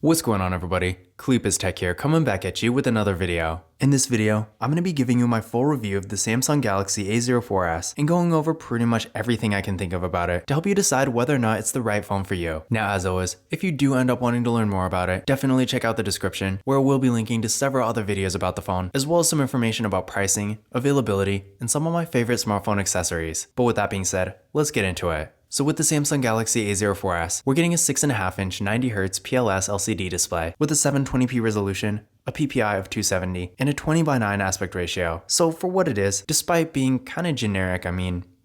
What's going on, everybody? Cleepus Tech here, coming back at you with another video. In this video, I'm going to be giving you my full review of the Samsung Galaxy A04s and going over pretty much everything I can think of about it to help you decide whether or not it's the right phone for you. Now, as always, if you do end up wanting to learn more about it, definitely check out the description where we'll be linking to several other videos about the phone, as well as some information about pricing, availability, and some of my favorite smartphone accessories. But with that being said, let's get into it. So with the Samsung Galaxy A04s, we're getting a 6.5-inch 90Hz PLS LCD display with a 720p resolution, a PPI of 270, and a 20:9 aspect ratio. So for what it is, despite being kind of generic,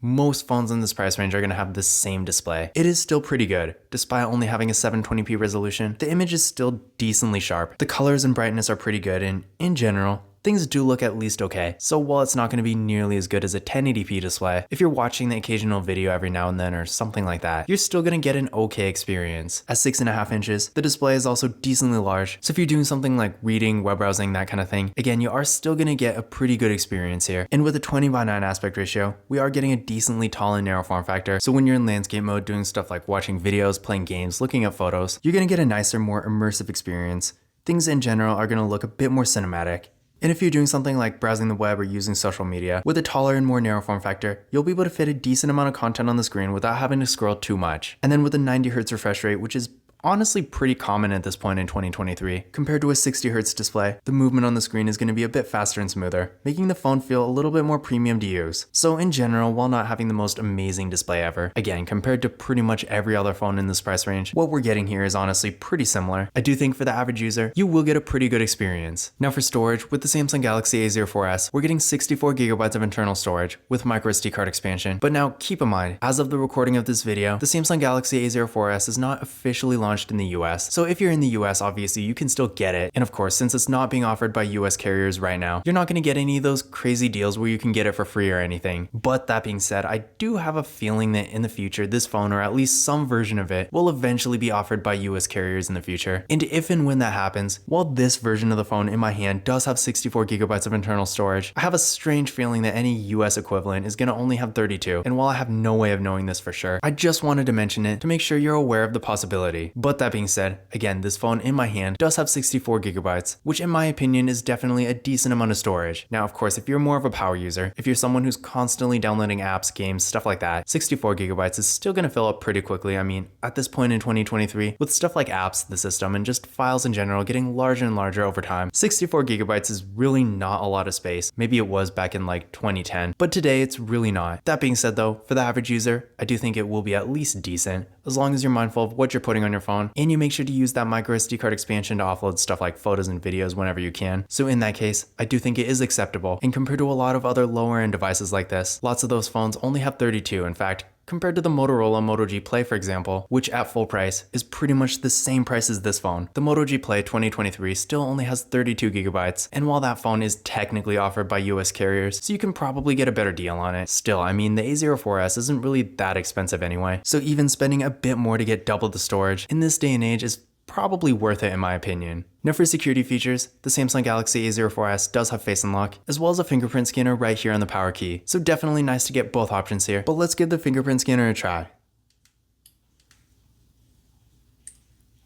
most phones in this price range are going to have the same display. It is still pretty good. Despite only having a 720p resolution, the image is still decently sharp. The colors and brightness are pretty good, and in general, things do look at least okay. So while it's not going to be nearly as good as a 1080p display, if you're watching the occasional video every now and then or something like that, you're still going to get an okay experience. At 6.5 inches, the display is also decently large, so if you're doing something like reading, web browsing, that kind of thing, again, you are still going to get a pretty good experience here. And with a 20:9 aspect ratio, we are getting a decently tall and narrow form factor, so when you're in landscape mode doing stuff like watching videos, playing games, looking at photos, you're going to get a nicer, more immersive experience. Things in general are going to look a bit more cinematic. And if you're doing something like browsing the web or using social media, with a taller and more narrow form factor, you'll be able to fit a decent amount of content on the screen without having to scroll too much. And then with a 90Hz refresh rate, which is honestly pretty common at this point in 2023. Compared to a 60Hz display, the movement on the screen is going to be a bit faster and smoother, making the phone feel a little bit more premium to use. So in general, while not having the most amazing display ever, again, compared to pretty much every other phone in this price range, what we're getting here is honestly pretty similar. I do think for the average user, you will get a pretty good experience. Now for storage, with the Samsung Galaxy A04s, we're getting 64GB of internal storage with microSD card expansion. But now keep in mind, as of the recording of this video, the Samsung Galaxy A04s is not officially launched in the US. So if you're in the US, obviously you can still get it. And of course, since it's not being offered by US carriers right now, you're not going to get any of those crazy deals where you can get it for free or anything. But that being said, I do have a feeling that in the future, this phone, or at least some version of it, will eventually be offered by US carriers in the future. And if and when that happens, while this version of the phone in my hand does have 64GB of internal storage, I have a strange feeling that any US equivalent is going to only have 32. And while I have no way of knowing this for sure, I just wanted to mention it to make sure you're aware of the possibility. But that being said, again, this phone in my hand does have 64GB, which in my opinion is definitely a decent amount of storage. Now, of course, if you're more of a power user, if you're someone who's constantly downloading apps, games, stuff like that, 64GB is still going to fill up pretty quickly. At this point in 2023, with stuff like apps, the system, and just files in general getting larger and larger over time, 64GB is really not a lot of space. Maybe it was back in like 2010, but today it's really not. That being said though, for the average user, I do think it will be at least decent, as long as you're mindful of what you're putting on your phone, and you make sure to use that microSD card expansion to offload stuff like photos and videos whenever you can. So in that case, I do think it is acceptable. And compared to a lot of other lower end devices like this, lots of those phones only have 32. In fact, compared to the Motorola Moto G Play, for example, which at full price is pretty much the same price as this phone, the Moto G Play 2023 still only has 32GB, and while that phone is technically offered by US carriers, so you can probably get a better deal on it, still, the A04s isn't really that expensive anyway, so even spending a bit more to get double the storage in this day and age is probably worth it in my opinion. Now for security features, the Samsung Galaxy A04s does have Face Unlock, as well as a fingerprint scanner right here on the power key. So definitely nice to get both options here, but let's give the fingerprint scanner a try.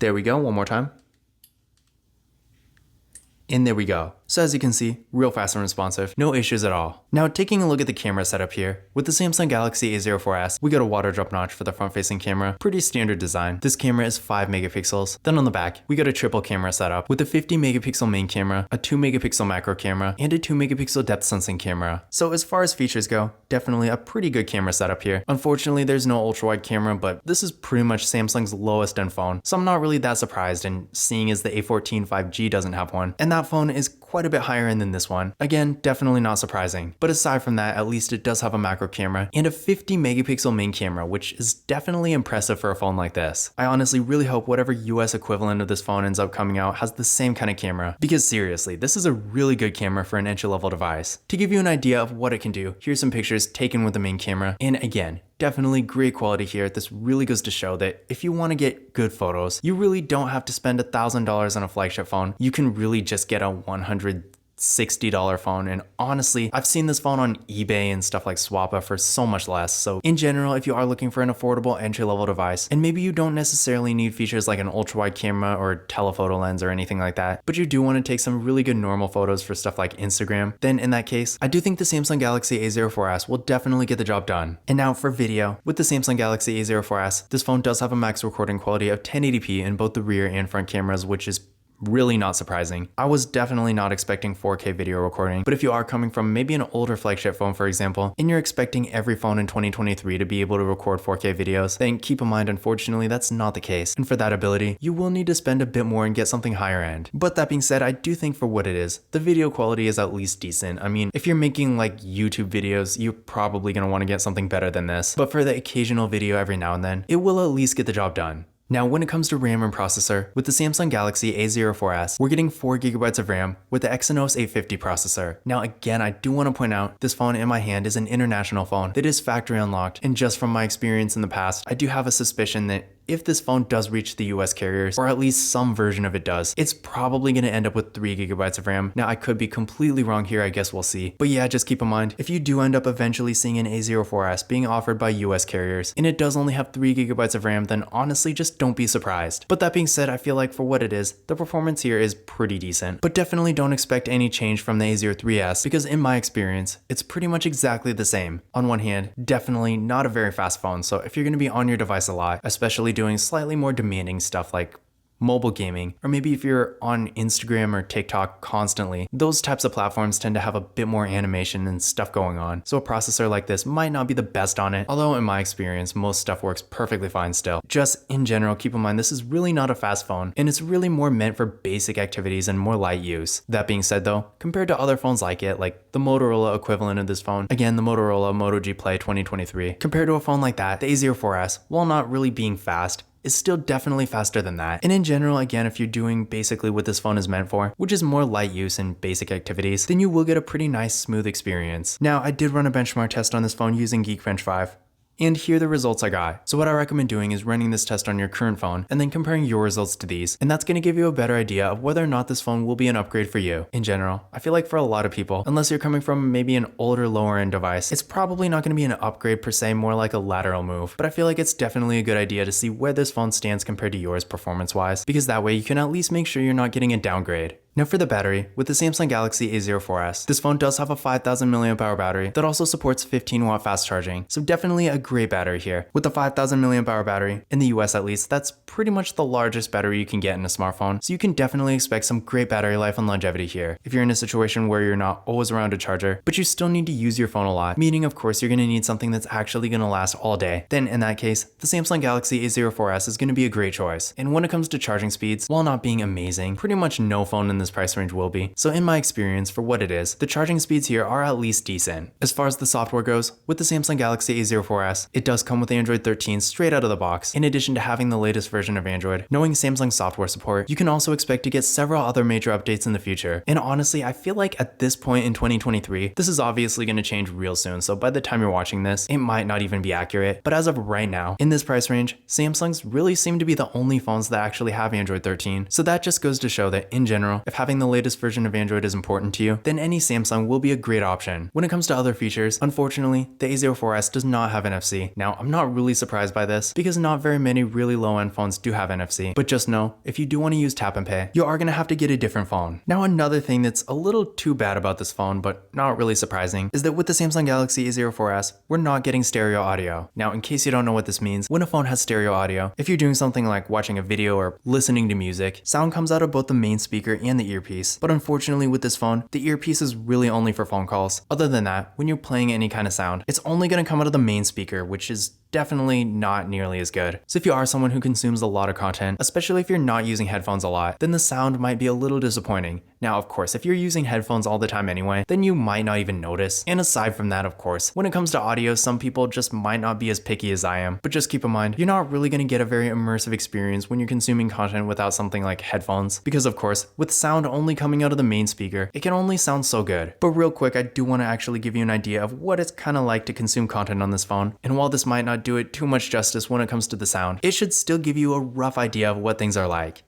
There we go, one more time. And there we go. So as you can see, real fast and responsive, no issues at all. Now taking a look at the camera setup here, with the Samsung Galaxy A04s, we got a water drop notch for the front facing camera, pretty standard design. This camera is 5 megapixels. Then on the back, we got a triple camera setup with a 50 megapixel main camera, a 2 megapixel macro camera, and a 2 megapixel depth sensing camera. So as far as features go, definitely a pretty good camera setup here. Unfortunately, there's no ultra wide camera, but this is pretty much Samsung's lowest end phone. So I'm not really that surprised, and seeing as the A14 5G doesn't have one, and that phone is quite a bit higher end than this one. Again, definitely not surprising. But aside from that, at least it does have a macro camera and a 50 megapixel main camera, which is definitely impressive for a phone like this. I honestly really hope whatever US equivalent of this phone ends up coming out has the same kind of camera, because seriously, this is a really good camera for an entry-level device. To give you an idea of what it can do, here's some pictures taken with the main camera, and again, definitely great quality here. This really goes to show that if you want to get good photos, you really don't have to spend $1,000 on a flagship phone. You can really just get a $100 $60 phone, and honestly, I've seen this phone on eBay and stuff like Swappa for so much less. So in general, if you are looking for an affordable entry-level device, and maybe you don't necessarily need features like an ultra-wide camera or telephoto lens or anything like that, but you do want to take some really good normal photos for stuff like Instagram, then in that case, I do think the Samsung Galaxy A04s will definitely get the job done. And now for video, with the Samsung Galaxy A04s, this phone does have a max recording quality of 1080p in both the rear and front cameras, which is really not surprising. I was definitely not expecting 4K video recording, but if you are coming from maybe an older flagship phone, for example, and you're expecting every phone in 2023 to be able to record 4K videos, then keep in mind, unfortunately, that's not the case. And for that ability, you will need to spend a bit more and get something higher end. But that being said, I do think for what it is, the video quality is at least decent. I mean, if you're making like YouTube videos, you're probably going to want to get something better than this. But for the occasional video every now and then, it will at least get the job done. Now, when it comes to RAM and processor, with the Samsung Galaxy A04s, we're getting 4GB of RAM with the Exynos 850 processor. Now, again, I do want to point out, this phone in my hand is an international phone that is factory unlocked, and just from my experience in the past, I do have a suspicion that if this phone does reach the US carriers, or at least some version of it does, it's probably going to end up with 3GB of RAM. Now, I could be completely wrong here, I guess we'll see. But yeah, just keep in mind, if you do end up eventually seeing an A04s being offered by US carriers, and it does only have 3GB of RAM, then honestly, just don't be surprised. But that being said, I feel like for what it is, the performance here is pretty decent. But definitely don't expect any change from the A03s, because in my experience, it's pretty much exactly the same. On one hand, definitely not a very fast phone, so if you're going to be on your device a lot, especially doing slightly more demanding stuff like mobile gaming, or maybe if you're on Instagram or TikTok constantly, those types of platforms tend to have a bit more animation and stuff going on. So a processor like this might not be the best on it, although in my experience, most stuff works perfectly fine still. Just in general, keep in mind this is really not a fast phone, and it's really more meant for basic activities and more light use. That being said though, compared to other phones like it, like the Motorola equivalent of this phone, again the Motorola Moto G Play 2023, compared to a phone like that, the A04s, while not really being fast, is still definitely faster than that. And in general, again, if you're doing basically what this phone is meant for, which is more light use and basic activities, then you will get a pretty nice smooth experience. Now, I did run a benchmark test on this phone using Geekbench 5. And here are the results I got. So what I recommend doing is running this test on your current phone and then comparing your results to these. And that's going to give you a better idea of whether or not this phone will be an upgrade for you. In general, I feel like for a lot of people, unless you're coming from maybe an older lower end device, it's probably not going to be an upgrade per se, more like a lateral move. But I feel like it's definitely a good idea to see where this phone stands compared to yours performance wise, because that way you can at least make sure you're not getting a downgrade. Now for the battery, with the Samsung Galaxy A04s, this phone does have a 5000 mAh battery that also supports 15-watt fast charging, so definitely a great battery here. With the 5000 mAh battery, in the US at least, that's pretty much the largest battery you can get in a smartphone, so you can definitely expect some great battery life and longevity here. If you're in a situation where you're not always around a charger, but you still need to use your phone a lot, meaning of course you're going to need something that's actually going to last all day, then in that case, the Samsung Galaxy A04s is going to be a great choice. And when it comes to charging speeds, while not being amazing, pretty much no phone in this price range will be. So in my experience, for what it is, the charging speeds here are at least decent. As far as the software goes, with the Samsung Galaxy A04s, it does come with Android 13 straight out of the box. In addition to having the latest version of Android, knowing Samsung software support, you can also expect to get several other major updates in the future. And honestly, I feel like at this point in 2023, this is obviously going to change real soon, so by the time you're watching this, it might not even be accurate. But as of right now, in this price range, Samsung's really seem to be the only phones that actually have Android 13. So that just goes to show that in general, if having the latest version of Android is important to you, then any Samsung will be a great option. When it comes to other features, unfortunately, the A04s does not have NFC. Now, I'm not really surprised by this because not very many really low-end phones do have NFC, but just know, if you do want to use tap and pay, you are going to have to get a different phone. Now, another thing that's a little too bad about this phone, but not really surprising, is that with the Samsung Galaxy A04s, we're not getting stereo audio. Now, in case you don't know what this means, when a phone has stereo audio, if you're doing something like watching a video or listening to music, sound comes out of both the main speaker and the earpiece. But unfortunately with this phone, the earpiece is really only for phone calls. Other than that, when you're playing any kind of sound, it's only going to come out of the main speaker, which is definitely not nearly as good. So if you are someone who consumes a lot of content, especially if you're not using headphones a lot, then the sound might be a little disappointing. Now, of course, if you're using headphones all the time anyway, then you might not even notice. And aside from that, of course, when it comes to audio, some people just might not be as picky as I am. But just keep in mind, you're not really going to get a very immersive experience when you're consuming content without something like headphones. Because of course, with sound only coming out of the main speaker, it can only sound so good. But real quick, I do want to actually give you an idea of what it's kind of like to consume content on this phone. And while this might not do it too much justice when it comes to the sound, it should still give you a rough idea of what things are like.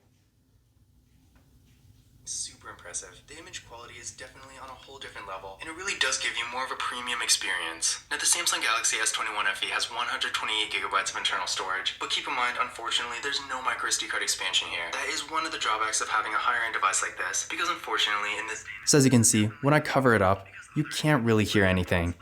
Super impressive. impressive. The image quality is definitely on a whole different level, and it really does give you more of a premium experience. Now, the Samsung Galaxy S21 FE has 128GB of internal storage, but keep in mind, unfortunately, there's no microSD card expansion here. That is one of the drawbacks of having a higher-end device like this, because unfortunately, in this... So as you can see, when I cover it up, you can't really hear anything.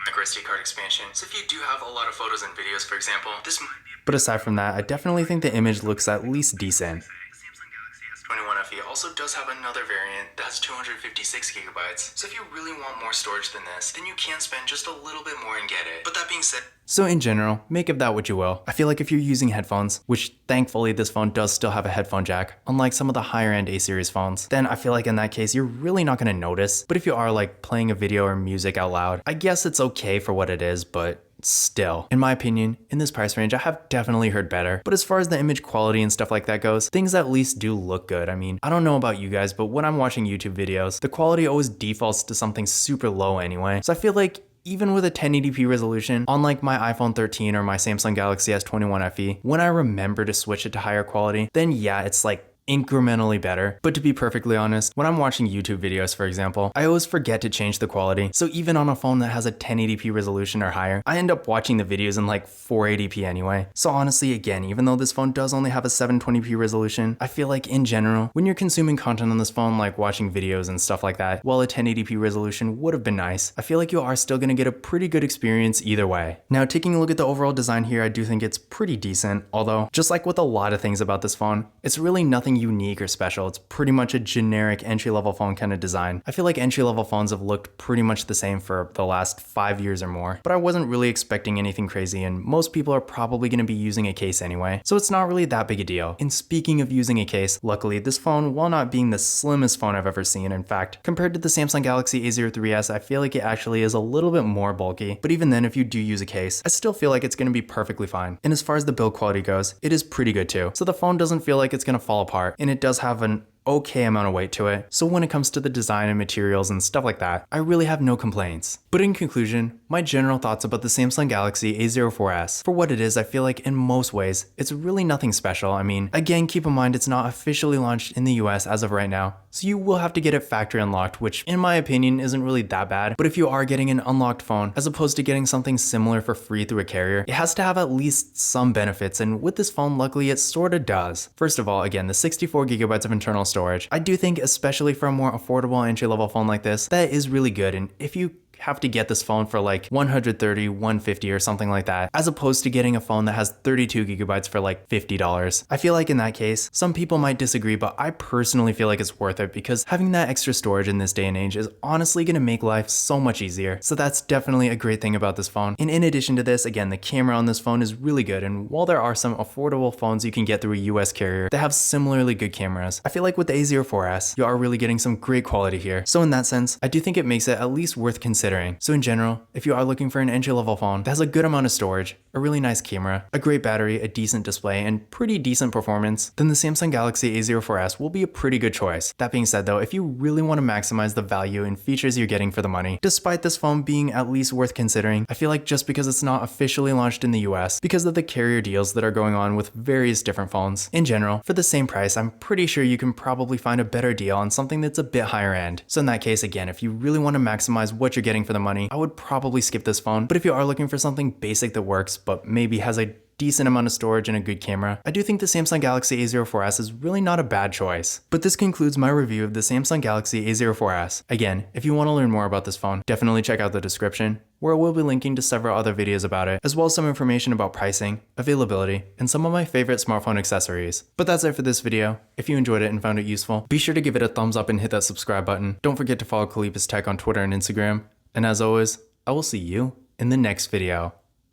microSD card expansion. So if you do have a lot of photos and videos, for example, this might be... But aside from that, I definitely think the image looks at least decent. Samsung Galaxy S21 FE also does have another variant that has 256GB. So if you really want more storage than this, then you can spend just a little bit more and get it. But that being said... So in general, make of that what you will. I feel like if you're using headphones, which thankfully this phone does still have a headphone jack, unlike some of the higher end A-series phones, then I feel like in that case, you're really not gonna notice. But if you are like playing a video or music out loud, I guess it's okay for what it is, but still, in my opinion, in this price range, I have definitely heard better. But as far as the image quality and stuff like that goes, things at least do look good. I mean, I don't know about you guys, but when I'm watching YouTube videos, the quality always defaults to something super low anyway. So I feel like even with a 1080p resolution, unlike my iPhone 13 or my Samsung Galaxy S21 FE, when I remember to switch it to higher quality, then yeah, it's like incrementally better. But to be perfectly honest, when I'm watching YouTube videos, for example, I always forget to change the quality. So even on a phone that has a 1080p resolution or higher, I end up watching the videos in like 480p anyway. So honestly, again, even though this phone does only have a 720p resolution, I feel like in general, when you're consuming content on this phone, like watching videos and stuff like that, while a 1080p resolution would have been nice, I feel like you are still gonna get a pretty good experience either way. Now, taking a look at the overall design here, I do think it's pretty decent, although just like with a lot of things about this phone, it's really nothing unique or special. It's pretty much a generic entry-level phone kind of design. I feel like entry-level phones have looked pretty much the same for the last 5 years or more, but I wasn't really expecting anything crazy, and most people are probably going to be using a case anyway, so it's not really that big a deal. And speaking of using a case, luckily this phone, while not being the slimmest phone I've ever seen, in fact, compared to the Samsung Galaxy A03s, I feel like it actually is a little bit more bulky, but even then, if you do use a case, I still feel like it's going to be perfectly fine. And as far as the build quality goes, it is pretty good too, so the phone doesn't feel like it's going to fall apart, and it does have an okay amount of weight to it. So when it comes to the design and materials and stuff like that, I really have no complaints. But in conclusion, my general thoughts about the Samsung Galaxy A04s. For what it is, I feel like in most ways, it's really nothing special. I mean, again, keep in mind it's not officially launched in the US as of right now, so you will have to get it factory unlocked, which in my opinion isn't really that bad. But if you are getting an unlocked phone, as opposed to getting something similar for free through a carrier, it has to have at least some benefits, and with this phone, luckily it sorta does. First of all, again, the 64GB of internal storage. I do think, especially for a more affordable entry-level phone like this, that is really good. And if you have to get this phone for like $130, $150 or something like that, as opposed to getting a phone that has 32GB for like $50. I feel like in that case, some people might disagree, but I personally feel like it's worth it because having that extra storage in this day and age is honestly going to make life so much easier. So that's definitely a great thing about this phone. And in addition to this, again, the camera on this phone is really good. And while there are some affordable phones you can get through a US carrier that have similarly good cameras, I feel like with the A04s, you are really getting some great quality here. So in that sense, I do think it makes it at least worth considering. So in general, if you are looking for an entry-level phone that has a good amount of storage, a really nice camera, a great battery, a decent display, and pretty decent performance, then the Samsung Galaxy A04s will be a pretty good choice. That being said though, if you really want to maximize the value and features you're getting for the money, despite this phone being at least worth considering, I feel like just because it's not officially launched in the US, because of the carrier deals that are going on with various different phones, in general, for the same price, I'm pretty sure you can probably find a better deal on something that's a bit higher end. So in that case, again, if you really want to maximize what you're getting for the money, I would probably skip this phone. But if you are looking for something basic that works, but maybe has a decent amount of storage and a good camera, I do think the Samsung Galaxy A04s is really not a bad choice. But this concludes my review of the Samsung Galaxy A04s. Again, if you want to learn more about this phone, definitely check out the description, where I will be linking to several other videos about it, as well as some information about pricing, availability, and some of my favorite smartphone accessories. But that's it for this video. If you enjoyed it and found it useful, be sure to give it a thumbs up and hit that subscribe button. Don't forget to follow Kalipis Tech on Twitter and Instagram. And as always, I will see you in the next video.